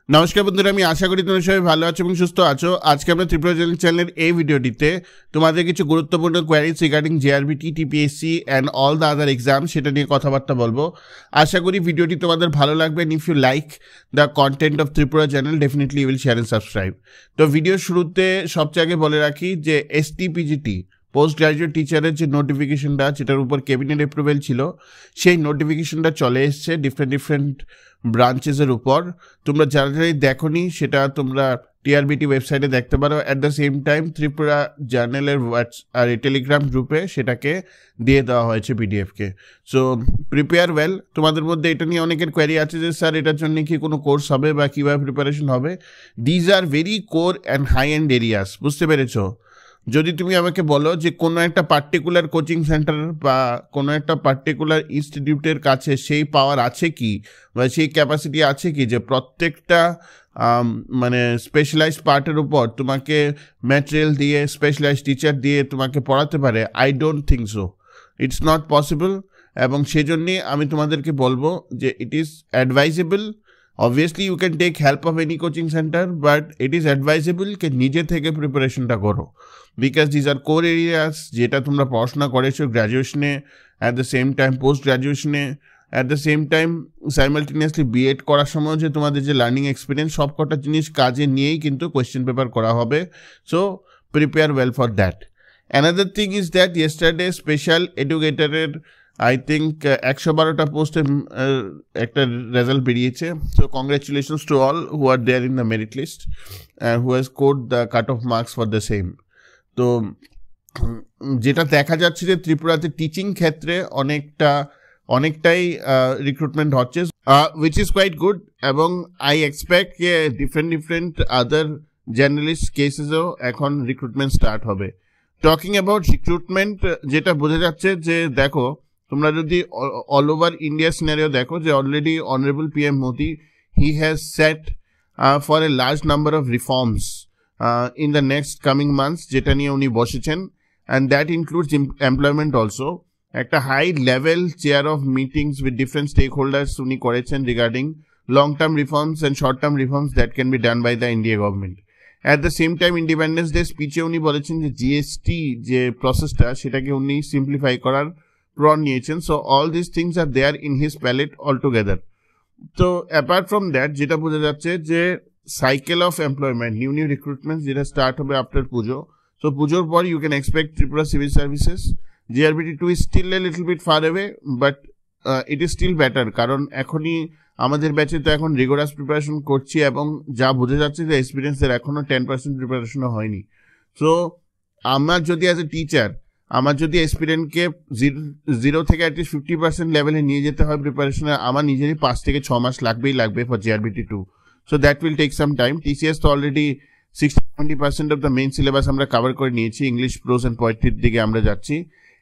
নমস্কার বন্ধুরা, আমি আশা করি তোমরা সবাই ভালো আছো এবং সুস্থ আছো। আজকে আমরা ত্রিপুরা চ্যানেলের এই ভিডিওটিতে তোমাদের কিছু গুরুত্বপূর্ণ queries regarding JRBT, TPSC and all the other exam সেটা নিয়ে কথাবার্তা বলবো। আশা করি ভিডিওটি তোমাদের ভালো লাগবে। If you like the content of Tripura channel definitely you will share and subscribe. তো ভিডিওর শুরুতে সবচেয়ে আগে বলে রাখি যে এসটিপিজিটি পোস্ট গ্রাজুয়েট টিচারের যে নোটিফিকেশনটা, যেটার উপর ক্যাবিনেট অ্যাপ্রুভেল ছিল, সেই নোটিফিকেশনটা চলে এসছে ডিফারেন্ট ব্রাঞ্চেসের উপর। তোমরা যারা দেখোনি সেটা তোমরা টিআরবিটি ওয়েবসাইটে দেখতে পারো। At the same time Tripura জার্নালের আর টেলিগ্রাম গ্রুপে সেটাকে দিয়ে দেওয়া হয়েছে পিডিএফকে। So prepare well. তোমাদের মধ্যে এটা নিয়ে অনেকের কোয়ারি আছে যে স্যার এটার জন্য কি কোনো কোর্স হবে বা কীভাবে প্রিপারেশন হবে। These are very core and high end areas, বুঝতে পেরেছো? যদি তুমি আমাকে বলো যে কোনো একটা পার্টিকুলার কোচিং সেন্টার বা কোনো একটা পার্টিকুলার ইনস্টিটিউটের কাছে সেই পাওয়ার আছে কি বা সেই ক্যাপাসিটি আছে কি যে প্রত্যেকটা মানে স্পেশালাইজড পার্টের উপর তোমাকে ম্যাটেরিয়াল দিয়ে, স্পেশালাইজড টিচার দিয়ে তোমাকে পড়াতে পারে, I don't think so. It's not possible. এবং সেজন্যে আমি তোমাদেরকে বলবো যে it is advisable. Obviously you can take help of any coaching centre, but it is advisable যে নিজে থেকে প্রিপারেশনটা করো। Because these are core areas যেটা তোমরা পড়াশোনা করেছো গ্র্যাজুয়েশনে, at the same time post গ্র্যাজুয়েশনে, at the same time simultaneously B Ed করার সময় যে তোমাদের যে লার্নিং এক্সপিরিয়েন্স, সব কটা জিনিস কাজে নিয়েই কিন্তু কোয়েশ্চেন পেপার করা হবে। So prepare well for that. Another thing is that yesterday special এডুকেটারের আই থিঙ্ক 112টা পোস্টে একটা রেজাল্ট বেরিয়েছে। So congratulations to all who are there in the merit list and who has scored the cut off marks for the same. তো যেটা দেখা যাচ্ছে যে ত্রিপুরাতে টিচিং ক্ষেত্রে অনেকটাই রিক্রুটমেন্ট হচ্ছে, উইচ ইজ কোয়াইট গুড। এবং আই এক্সপেক্ট যে ডিফারেন্ট আদার জার্নালিস্ট কেসেসও এখন রিক্রুটমেন্ট স্টার্ট হবে। টকিং অ্যাবাউট রিক্রুটমেন্ট, যেটা বোঝা যাচ্ছে যে দেখো তোমরা যদি অল ওভার ইন্ডিয়া সিনারিও দেখো যে already honourable PM Modi he has set for a large number of reforms in the next coming months, যেটা নিয়ে উনি বসেছেন, and that includes employment also. একটা high level chair of meetings with different stakeholders উনি করেছেন regarding long term reforms and short term reforms that can be done by the India government. At the same time Independence Day স্পিচে উনি বলেছেন যে GST যে প্রসেসটা সেটাকে উনি সিম্পলিফাই করার প্রণ নিয়েছেন। So all this things are there in his palette all together. তো অ্যাপার্ট ফ্রম দ্যাট যেটা বোঝা যাচ্ছে যে cycle of employment, new recruitment যেটা স্টার্ট হবে আফটার পুজো। সো পুজোর পর you can expect Tripura civil services. GRBT 2 is still a little bit far away, but it is still better. কারণ এখনই আমাদের ব্যাচে তো এখন রিগোরাস প্রিপারেশন করছি এবং যা বোঝা যাচ্ছে যে এক্সপিরিয়েন্সের এখনও 10% প্রিপারেশনও হয়নি। সো আমার যদি অ্যাজ এ টিচার আমার যদি এক্সপিরিয়েন্সকে 0 থেকে অ্যাটলিস্ট 50% লেভেলে নিয়ে যেতে হয় প্রিপারেশনে, আমার নিজেরই 5 থেকে 6 মাস লাগবে for GRBT 2. So that will take some time. TCS তো already 60-70% of the main syllabus আমরা কভার করে নিয়েছি, ইংলিশ, প্রোজ অ্যান্ড পোয়েট্রির দিকে আমরা যাচ্ছি।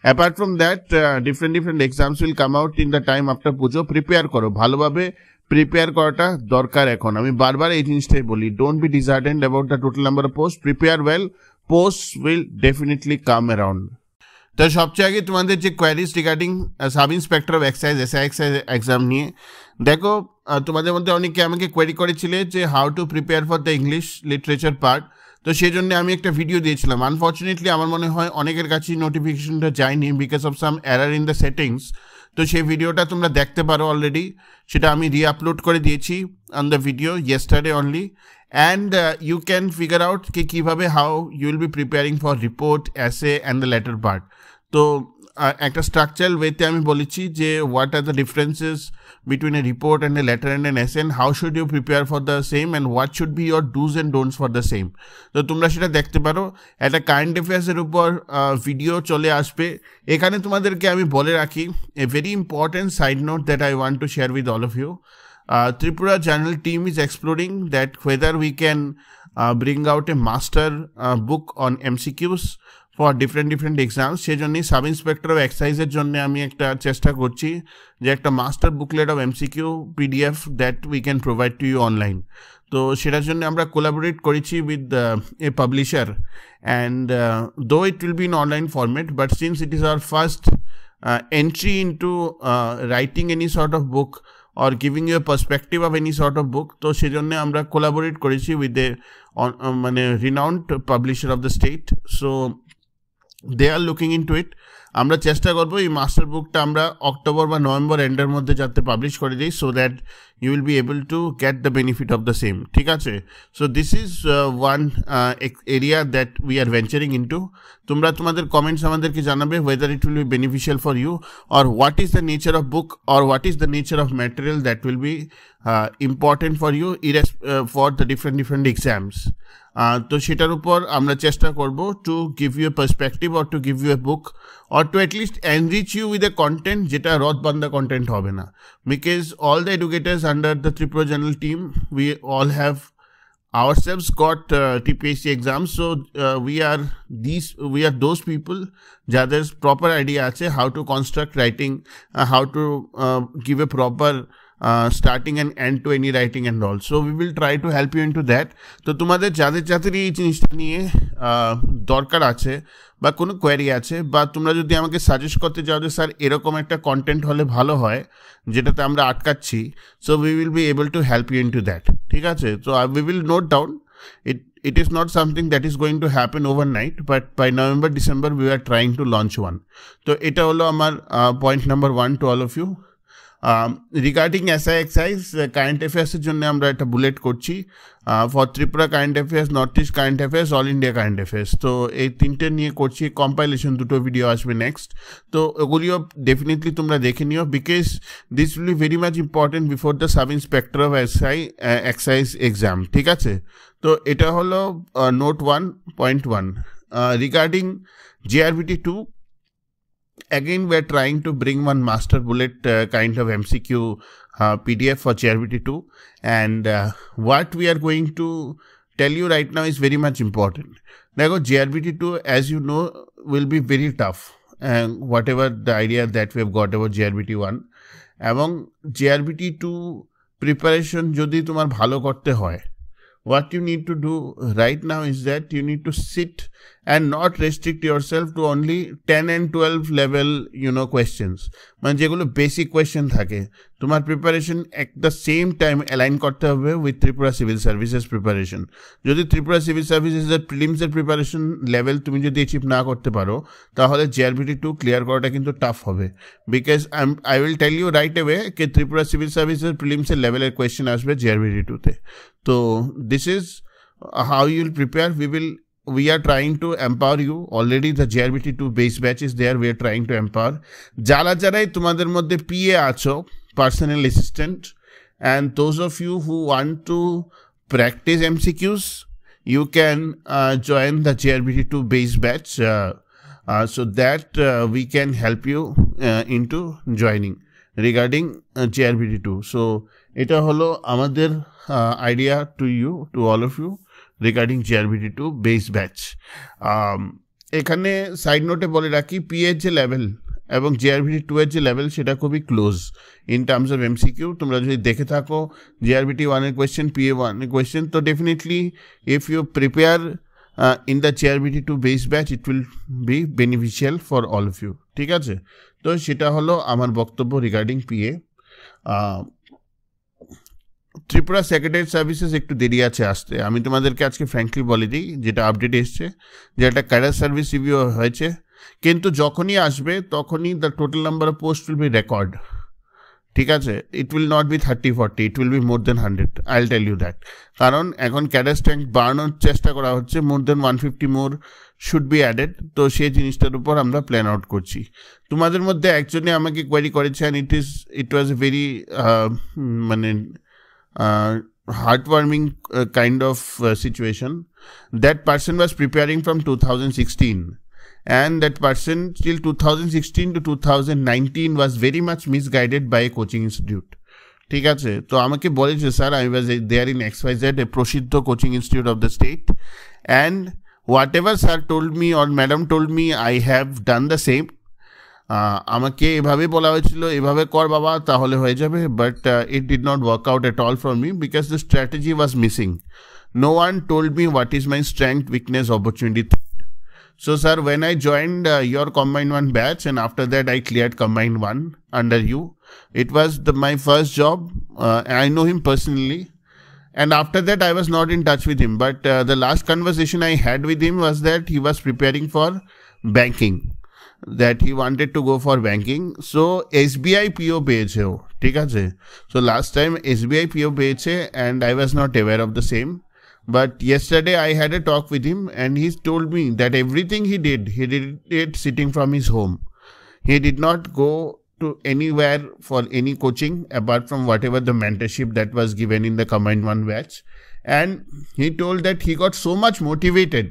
Apart from that different exams will come out in the time after Puja. Prepare করো, ভালোভাবে প্রিপেয়ার করাটা দরকার এখন। আমি বারবার এই জিনিসটাই বলি, don't be disheartened about the total number of post. Prepare well, post will definitely come around. তো সবচেয়ে আগে তোমাদের যে queries regarding sub inspector of excise SI exam নিয়ে, দেখো তোমাদের মধ্যে অনেকে আমাকে কোয়ারি করেছিলে যে how to prepare for the English literature part. তো সেই জন্য আমি একটা ভিডিও দিয়েছিলাম। আনফর্চুনেটলি আমার মনে হয় অনেকের কাছেই নোটিফিকেশনটা যায়নি because of some error in the settings. তো সেই ভিডিওটা তোমরা দেখতে পারো অলরেডি, সেটা আমি রিআপলোড করে দিয়েছি on the video yesterday only. And you can figure out কি কীভাবে how you will be preparing for report, essay and the letter part. তো একটা স্ট্রাকচারাল ওয়েতে আমি বলেছি যে what are the differences between a report and a letter and an essay, and how should you prepare for the same, and what should be your do's and don'ts for the same. তো তোমরা সেটা দেখতে পারো। একটা current অ্যাফেয়ার্সের উপর video চলে আসবে। এখানে তোমাদেরকে আমি বলে রাখি a very important side note that I want to share with all of you. Tripura Journal team is exploring that whether we can bring out a master book on MCQs for different exams. সেই জন্যই sub inspector of এক্সাইজের জন্য আমি একটা চেষ্টা করছি যে একটা master booklet of MCQ PDF that we can provide to you online. তো সেটার জন্য আমরা কোলাবোরেট করেছি উইথ এ পাবলিশার, অ্যান্ড দো ইট will be in online format, but since it is our first entry into writing any sort of book or giving you a perspective of any sort of book. তো সেজন্য আমরা collaborate করেছি with a মানে renowned publisher of the state. So they are looking into it. আমরা চেষ্টা করবো এই master বুকটা আমরা অক্টোবর বা নভেম্বর এন্ডের মধ্যে যাতে পাবলিশ করে দিই, so that you will be able to get the benefit of the same, ঠিক আছে? So this is one area that we are venturing into. তোমরা তোমাদের কমেন্টস আমাদেরকে জানাবে whether it will be beneficial for you or what is the nature of book or what is the nature of material that will be important for you for the different exams. তো সেটার উপর আমরা চেষ্টা করব to give you a perspective or to give you a book or to at least enrich you with a content যেটা রথবান্ধা content হবে না, because all the educators under the Tripura general team we all have ourselves got TPSC exams, so we are those people যাদের proper idea আছে how to construct writing, how to give a proper starting and end to any writing and all. So we will try to help you into that. তো তোমাদের যাদের এই জিনিসটা নিয়ে দরকার আছে বা কোনো কোয়ারি আছে, বা তোমরা যদি আমাকে সাজেস্ট করতে চাও যে স্যার এরকম একটা কন্টেন্ট হলে ভালো হয় যেটাতে আমরা আটকাচ্ছি, so we will be able to help you into that, ঠিক আছে? So we will note down it is not something that is going to happen overnight, but by November December we are trying to launch one. তো এটা হলো আমার point number 1 to all of you. Regarding SI excise current অ্যাফেয়ার্সের জন্য আমরা একটা bullet করছি for Tripura current affairs, North East current affairs, all India current affairs. তো এই তিনটে নিয়ে করছি কম্পাইলেশন, দুটো ভিডিও আসবে নেক্সট। তো ওগুলিও ডেফিনেটলি তোমরা দেখে নিও, because this will be very much important before the sub inspector of excise exam, ঠিক আছে? তো এটা হলো note 1.1 regarding JRBT 2. Again, we're trying to bring one master bullet kind of MCQ PDF for JRBT 2, and what we are going to tell you right now is very much important. Now, JRBT 2, as you know, will be very tough, and whatever the idea that we have got about JRBT 1, এবং JRBT 2 preparation যদি তোমার ভালো করতে হয়, what you need to do right now is that you need to sit and not restrict yourself to only 10 and 12 level questions, মানে যেগুলো basic question থাকে। তোমার preparation at the same time align করতে হবে with Tripura civil services preparation. যদি Tripura civil সার্ভিসেসের প্রিলিমসের preparation level তুমি যদি achieve না করতে পারো, তাহলে JRBT 2 ক্লিয়ার করাটা কিন্তু টাফ হবে, because I will tell you right away কে ত্রিপুরা সিভিল সার্ভিসেস প্রিলিমসের লেভেলের কোয়েশ্চেন আসবে JRBT 2-তে। তো this is how you will prepare. We are trying to empower you. Already the JRBT 2 base batch is there. We are trying to empower. যারাই তোমাদের মধ্যে PA আছো, personal assistant, and those of you who want to practice MCQs, you can join the JRBT 2 base batch so that we can help you into joining regarding JRBT 2. So এটা হলো আমাদের idea to you, to all of you, regarding JRBT 2 base batch. এখানে side নোটে বলে রাখি, PA এর যে level এবং JRBT 2 এর যে লেভেল সেটা খুবই close in terms of MCQ। তোমরা যদি দেখে থাকো JRBT 1 এর কোয়েশ্চেন, PA 1 এর কোয়েশ্চেন, তো definitely if you prepare in the JRBT 2 base batch it will be beneficial for all of you, ঠিক আছে? তো সেটা হলো আমার বক্তব্য regarding PA। Tripura secretary services একটু দেরি আছে আসতে, আমি তোমাদেরকে আজকে ফ্র্যাঙ্কলি বলে দিই, যেটা আপডেট এসছে যে একটা ক্যাডার সার্ভিস রিভিউ হয়েছে, কিন্তু যখনই আসবে তখনই the total number of post will be record, ঠিক আছে? It will not be 30-40, it will be more than 100, I will tell you that. কারণ এখন ক্যাডার স্ট্যাঙ্ক বাড়ানোর চেষ্টা করা হচ্ছে, more than 150 more should be added. তো সেই জিনিসটার উপর আমরা প্ল্যান আউট করছি। তোমাদের মধ্যে একজনে আমাকে কোয়ারি করেছে, and it was a very মানে heartwarming kind of situation. That person was preparing from 2016, and that person till 2016 to 2019 was very much misguided by a coaching institute, ঠিক আছে? তো আমাকে বলেছে, sir I was there in XYZ, a প্রসিদ্ধ coaching institute of the state, and whatever sir told me or madam told me, I have done the same. আমাকে এভাবে বলা হয়েছিল, এভাবে কর বাবা তাহলে হয়ে যাবে, but it did not work out at all for me because the strategy was missing. No one told me what is my strength, weakness, opportunity. So sir, when I joined your Combined 1 batch, and after that I cleared Combined 1 under you, It was my first job. I know him personally. And after that, I was not in touch with him. But the last conversation I had with him was that he was preparing for banking. That he wanted to go for banking. So SBI PO পেয়েছে ও, ঠিক আছে? So last time SBI PO পেয়েছে and I was not aware of the same. But yesterday I had a talk with him and he told me that everything he did it sitting from his home. He did not go to anywhere for any coaching apart from whatever the mentorship that was given in the Combined One batch. And he told that he got so much motivated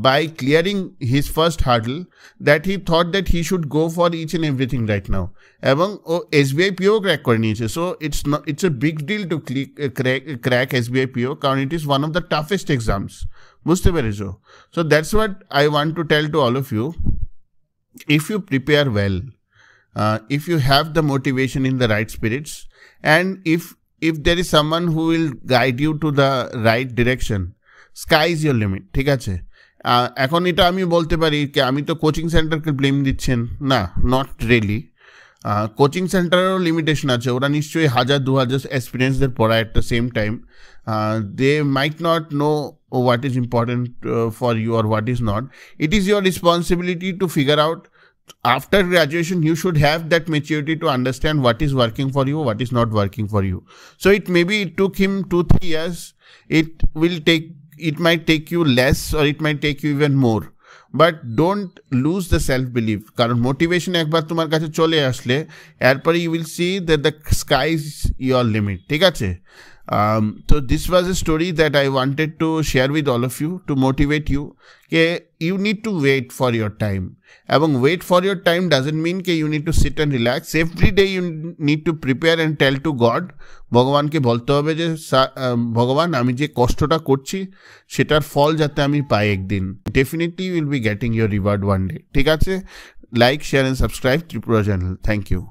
by clearing his first hurdle that he thought that he should go for each and everything right now. এবং ও SBI PO crack করে নিয়েছে. So it's a big deal to crack SBI PO কারণ it is one of the toughest exams. বুঝতে পেরেছো? So that's what I want to tell to all of you. If you prepare well, if you have the motivation in the right spirits, and if there is someone who will guide you to the right direction, sky is your limit. ঠিক আছে? এখন এটা আমি বলতে পারি কি আমি তো কোচিং সেন্টারকে ব্লেম দিচ্ছেন না, নট রিয়েলি। কোচিং সেন্টারেরও লিমিটেশন আছে, ওরা নিশ্চয়ই 1000-2000 অ্যাসপিরেন্টসদের পড়ায় at the same time. They might not know what is important for you or what is not. It is your responsibility to figure out. After graduation, you should have that maturity to understand what is working for you, what is not working for you. So it took him 2-3 years. It might take you less or it might take you even more. But don't lose the self-belief. কারণ motivation একবার তোমার কাছে চলে আসলে এরপরে you will see that the sky is your limit. ঠিক আছে? So this was a story that I wanted to share with all of you to motivate you. You need to wait for your time. এবং wait for your time doesn't mean you need to sit and relax. Every day you need to prepare and tell to God. ভগবানকে বলতে হবে যে ভগবান আমি যে কষ্টটা করছি সেটার ফল যাতে আমি পাই একদিন। Definitely you will be getting your reward one day. ঠিক আছে? Like, share and subscribe Tripura channel. Thank you.